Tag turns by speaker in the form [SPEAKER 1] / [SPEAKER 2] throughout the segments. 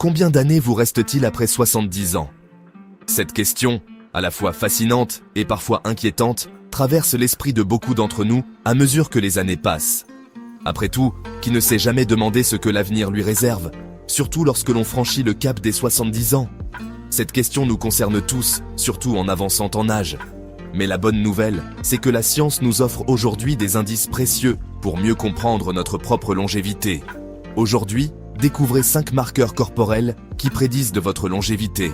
[SPEAKER 1] Combien d'années vous reste-t-il après 70 ans? Cette question, à la fois fascinante et parfois inquiétante, traverse l'esprit de beaucoup d'entre nous à mesure que les années passent. Après tout, qui ne s'est jamais demandé ce que l'avenir lui réserve, surtout lorsque l'on franchit le cap des 70 ans? Cette question nous concerne tous, surtout en avançant en âge. Mais la bonne nouvelle, c'est que la science nous offre aujourd'hui des indices précieux pour mieux comprendre notre propre longévité. Aujourd'hui, découvrez 5 marqueurs corporels qui prédisent de votre longévité.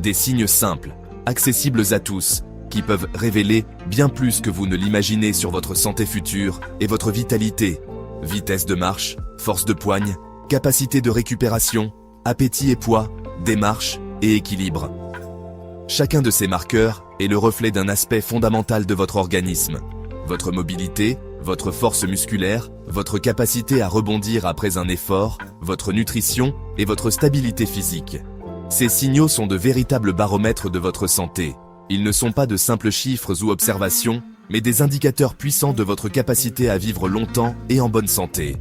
[SPEAKER 1] Des signes simples, accessibles à tous, qui peuvent révéler bien plus que vous ne l'imaginez sur votre santé future et votre vitalité. Vitesse de marche, force de poigne, capacité de récupération, appétit et poids, démarche et équilibre. Chacun de ces marqueurs est le reflet d'un aspect fondamental de votre organisme. Votre mobilité, votre force musculaire, votre capacité à rebondir après un effort, votre nutrition et votre stabilité physique. Ces signaux sont de véritables baromètres de votre santé. Ils ne sont pas de simples chiffres ou observations, mais des indicateurs puissants de votre capacité à vivre longtemps et en bonne santé.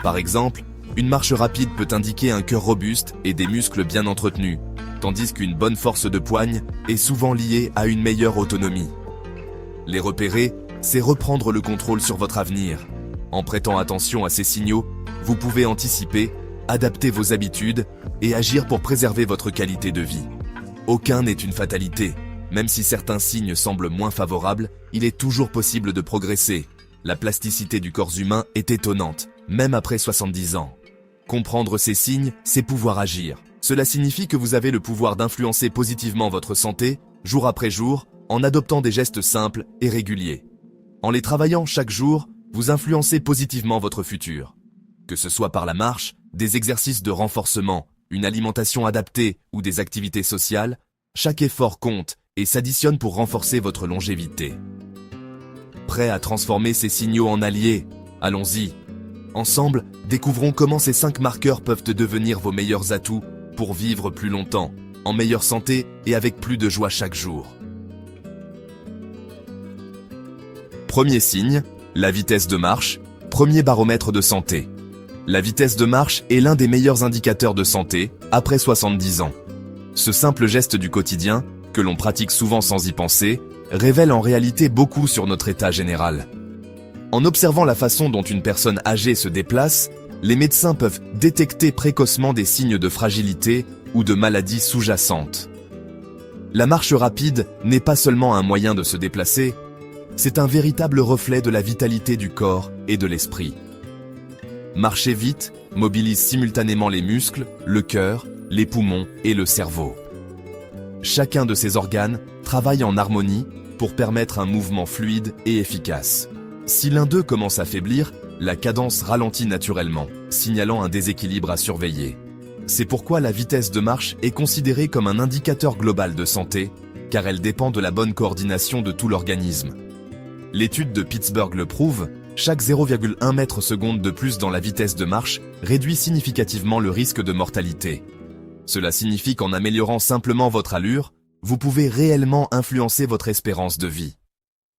[SPEAKER 1] Par exemple, une marche rapide peut indiquer un cœur robuste et des muscles bien entretenus, tandis qu'une bonne force de poigne est souvent liée à une meilleure autonomie. Les repérer, c'est reprendre le contrôle sur votre avenir. En prêtant attention à ces signaux, vous pouvez anticiper, adapter vos habitudes et agir pour préserver votre qualité de vie. Aucun n'est une fatalité. Même si certains signes semblent moins favorables, il est toujours possible de progresser. La plasticité du corps humain est étonnante, même après 70 ans. Comprendre ces signes, c'est pouvoir agir. Cela signifie que vous avez le pouvoir d'influencer positivement votre santé, jour après jour, en adoptant des gestes simples et réguliers. En les travaillant chaque jour, vous influencez positivement votre futur. Que ce soit par la marche, des exercices de renforcement, une alimentation adaptée ou des activités sociales, chaque effort compte et s'additionne pour renforcer votre longévité. Prêt à transformer ces signaux en alliés? Allons-y. Ensemble, découvrons comment ces 5 marqueurs peuvent devenir vos meilleurs atouts pour vivre plus longtemps, en meilleure santé et avec plus de joie chaque jour. Premier signe, la vitesse de marche, premier baromètre de santé. La vitesse de marche est l'un des meilleurs indicateurs de santé après 70 ans. Ce simple geste du quotidien, que l'on pratique souvent sans y penser, révèle en réalité beaucoup sur notre état général. En observant la façon dont une personne âgée se déplace, les médecins peuvent détecter précocement des signes de fragilité ou de maladies sous-jacentes. La marche rapide n'est pas seulement un moyen de se déplacer, c'est un véritable reflet de la vitalité du corps et de l'esprit. Marcher vite mobilise simultanément les muscles, le cœur, les poumons et le cerveau. Chacun de ces organes travaille en harmonie pour permettre un mouvement fluide et efficace. Si l'un d'eux commence à faiblir, la cadence ralentit naturellement, signalant un déséquilibre à surveiller. C'est pourquoi la vitesse de marche est considérée comme un indicateur global de santé, car elle dépend de la bonne coordination de tout l'organisme. L'étude de Pittsburgh le prouve, chaque 0,1 m/s de plus dans la vitesse de marche réduit significativement le risque de mortalité. Cela signifie qu'en améliorant simplement votre allure, vous pouvez réellement influencer votre espérance de vie.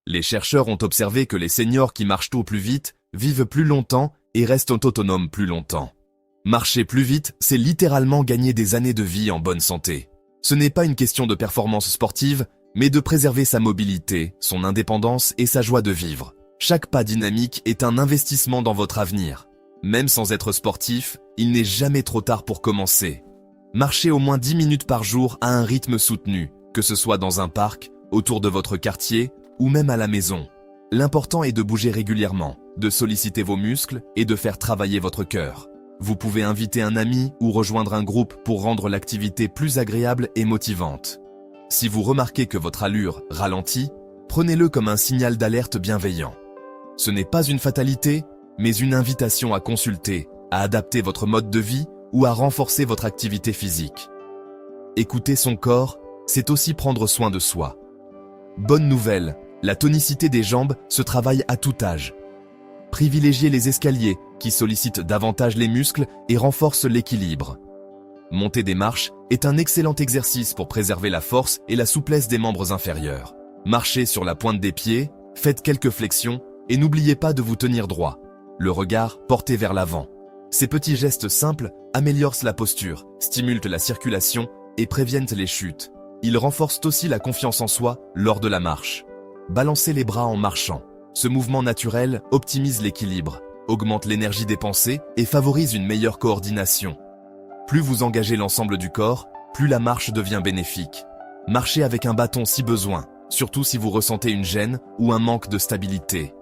[SPEAKER 1] Les chercheurs ont observé que les seniors qui marchent au plus vite vivent plus longtemps et restent autonomes plus longtemps. Marcher plus vite, c'est littéralement gagner des années de vie en bonne santé. Ce n'est pas une question de performance sportive, mais de préserver sa mobilité, son indépendance et sa joie de vivre. Chaque pas dynamique est un investissement dans votre avenir. Même sans être sportif, il n'est jamais trop tard pour commencer. Marchez au moins 10 minutes par jour à un rythme soutenu, que ce soit dans un parc, autour de votre quartier ou même à la maison. L'important est de bouger régulièrement, de solliciter vos muscles et de faire travailler votre cœur. Vous pouvez inviter un ami ou rejoindre un groupe pour rendre l'activité plus agréable et motivante. Si vous remarquez que votre allure ralentit, prenez-le comme un signal d'alerte bienveillant. Ce n'est pas une fatalité, mais une invitation à consulter, à adapter votre mode de vie ou à renforcer votre activité physique. Écouter son corps, c'est aussi prendre soin de soi. Bonne nouvelle, la tonicité des jambes se travaille à tout âge. Privilégiez les escaliers, qui sollicitent davantage les muscles et renforcent l'équilibre. Monter des marches est un excellent exercice pour préserver la force et la souplesse des membres inférieurs. Marchez sur la pointe des pieds, faites quelques flexions et n'oubliez pas de vous tenir droit, le regard porté vers l'avant. Ces petits gestes simples améliorent la posture, stimulent la circulation et préviennent les chutes. Ils renforcent aussi la confiance en soi lors de la marche. Balancez les bras en marchant. Ce mouvement naturel optimise l'équilibre, augmente l'énergie dépensée et favorise une meilleure coordination. Plus vous engagez l'ensemble du corps, plus la marche devient bénéfique. Marchez avec un bâton si besoin, surtout si vous ressentez une gêne ou un manque de stabilité.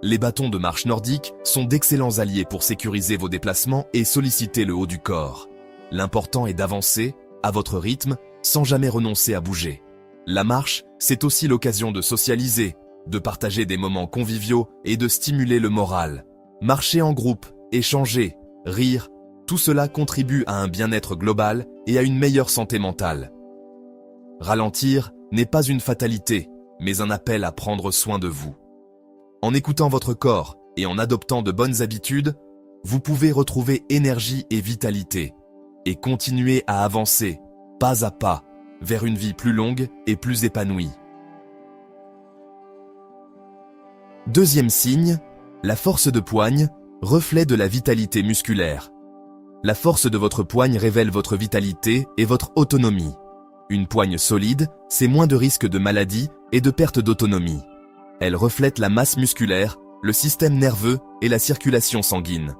[SPEAKER 1] Les bâtons de marche nordique sont d'excellents alliés pour sécuriser vos déplacements et solliciter le haut du corps. L'important est d'avancer, à votre rythme, sans jamais renoncer à bouger. La marche, c'est aussi l'occasion de socialiser, de partager des moments conviviaux et de stimuler le moral. Marcher en groupe, échanger, rire, tout cela contribue à un bien-être global et à une meilleure santé mentale. Ralentir n'est pas une fatalité, mais un appel à prendre soin de vous. En écoutant votre corps et en adoptant de bonnes habitudes, vous pouvez retrouver énergie et vitalité et continuer à avancer, pas à pas, vers une vie plus longue et plus épanouie. Deuxième signe, la force de poigne, reflet de la vitalité musculaire. La force de votre poigne révèle votre vitalité et votre autonomie. Une poigne solide, c'est moins de risques de maladie et de perte d'autonomie. Elle reflète la masse musculaire, le système nerveux et la circulation sanguine.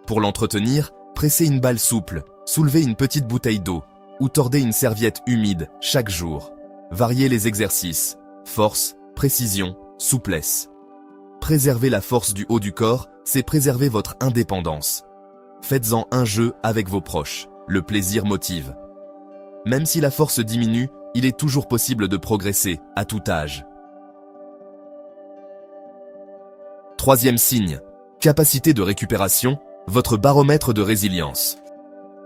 [SPEAKER 1] Pour l'entretenir, pressez une balle souple, soulevez une petite bouteille d'eau ou tordez une serviette humide chaque jour. Variez les exercices, force, précision, souplesse. Préserver la force du haut du corps, c'est préserver votre indépendance. Faites-en un jeu avec vos proches, le plaisir motive. Même si la force diminue, il est toujours possible de progresser, à tout âge. Troisième signe, capacité de récupération, votre baromètre de résilience.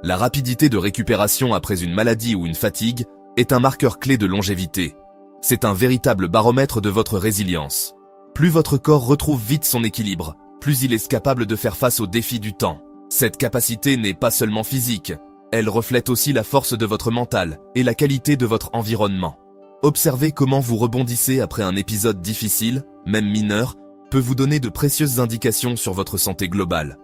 [SPEAKER 1] La rapidité de récupération après une maladie ou une fatigue est un marqueur clé de longévité. C'est un véritable baromètre de votre résilience. Plus votre corps retrouve vite son équilibre, plus il est capable de faire face aux défis du temps. Cette capacité n'est pas seulement physique, elle reflète aussi la force de votre mental et la qualité de votre environnement. Observez comment vous rebondissez après un épisode difficile, même mineur, peut vous donner de précieuses indications sur votre santé globale.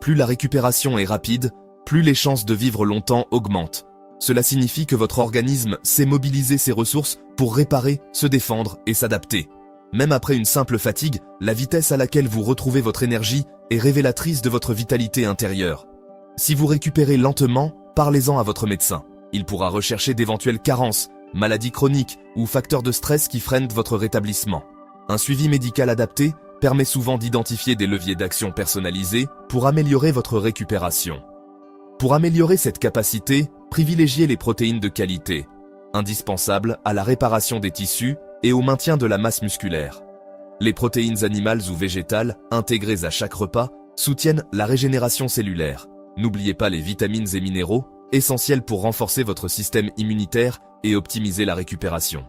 [SPEAKER 1] Plus la récupération est rapide, plus les chances de vivre longtemps augmentent. Cela signifie que votre organisme sait mobiliser ses ressources pour réparer, se défendre et s'adapter. Même après une simple fatigue, la vitesse à laquelle vous retrouvez votre énergie est révélatrice de votre vitalité intérieure. Si vous récupérez lentement, parlez-en à votre médecin. Il pourra rechercher d'éventuelles carences, maladies chroniques ou facteurs de stress qui freinent votre rétablissement. Un suivi médical adapté permet souvent d'identifier des leviers d'action personnalisés pour améliorer votre récupération. Pour améliorer cette capacité, privilégiez les protéines de qualité, indispensables à la réparation des tissus et au maintien de la masse musculaire. Les protéines animales ou végétales, intégrées à chaque repas, soutiennent la régénération cellulaire. N'oubliez pas les vitamines et minéraux, essentiels pour renforcer votre système immunitaire et optimiser la récupération.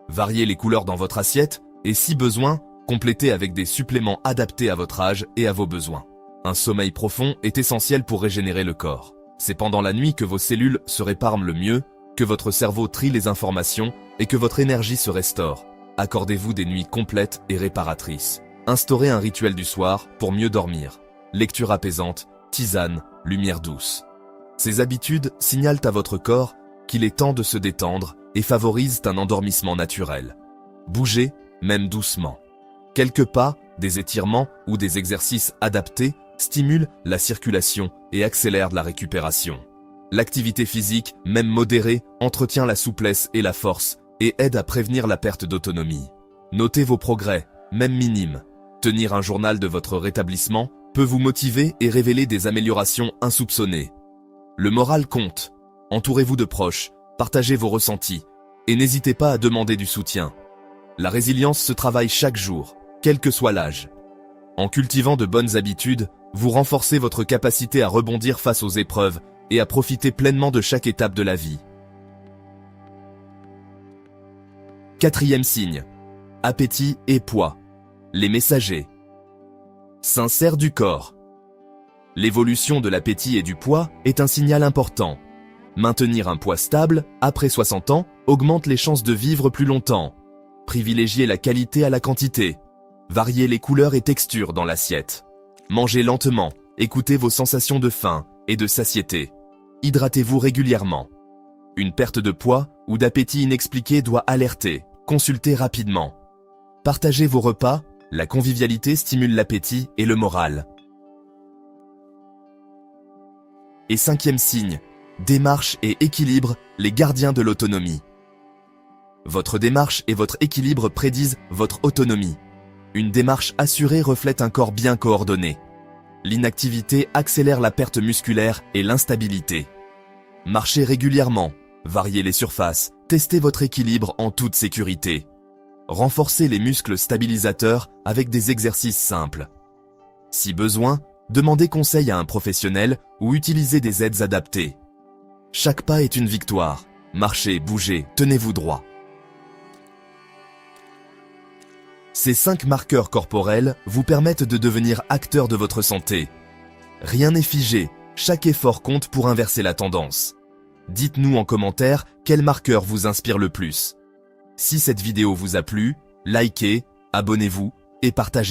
[SPEAKER 1] Variez les couleurs dans votre assiette et, si besoin, complétez avec des suppléments adaptés à votre âge et à vos besoins. Un sommeil profond est essentiel pour régénérer le corps. C'est pendant la nuit que vos cellules se réparent le mieux, que votre cerveau trie les informations et que votre énergie se restaure. Accordez-vous des nuits complètes et réparatrices. Instaurez un rituel du soir pour mieux dormir. Lecture apaisante, tisane, lumière douce. Ces habitudes signalent à votre corps qu'il est temps de se détendre et favorisent un endormissement naturel. Bougez, même doucement. Quelques pas, des étirements ou des exercices adaptés stimulent la circulation et accélèrent la récupération. L'activité physique, même modérée, entretient la souplesse et la force et aide à prévenir la perte d'autonomie. Notez vos progrès, même minimes. Tenir un journal de votre rétablissement peut vous motiver et révéler des améliorations insoupçonnées. Le moral compte. Entourez-vous de proches, partagez vos ressentis et n'hésitez pas à demander du soutien. La résilience se travaille chaque jour, quel que soit l'âge. En cultivant de bonnes habitudes, vous renforcez votre capacité à rebondir face aux épreuves et à profiter pleinement de chaque étape de la vie. Quatrième signe. Appétit et poids. Les messagers. Sincère du corps. L'évolution de l'appétit et du poids est un signal important. Maintenir un poids stable, après 60 ans, augmente les chances de vivre plus longtemps. Privilégiez la qualité à la quantité. Variez les couleurs et textures dans l'assiette. Mangez lentement, Écoutez vos sensations de faim et de satiété. Hydratez-vous régulièrement. Une perte de poids ou d'appétit inexpliqué doit alerter. Consultez rapidement. Partagez vos repas, la convivialité stimule l'appétit et le moral. Et 5e signe, démarche et équilibre, les gardiens de l'autonomie. Votre démarche et votre équilibre prédisent votre autonomie. Une démarche assurée reflète un corps bien coordonné. L'inactivité accélère la perte musculaire et l'instabilité. Marchez régulièrement, variez les surfaces, testez votre équilibre en toute sécurité. Renforcez les muscles stabilisateurs avec des exercices simples. Si besoin, demandez conseil à un professionnel ou utilisez des aides adaptées. Chaque pas est une victoire. Marchez, bougez, tenez-vous droit. Ces 5 marqueurs corporels vous permettent de devenir acteur de votre santé. Rien n'est figé, chaque effort compte pour inverser la tendance. Dites-nous en commentaire quel marqueur vous inspire le plus. Si cette vidéo vous a plu, likez, abonnez-vous et partagez.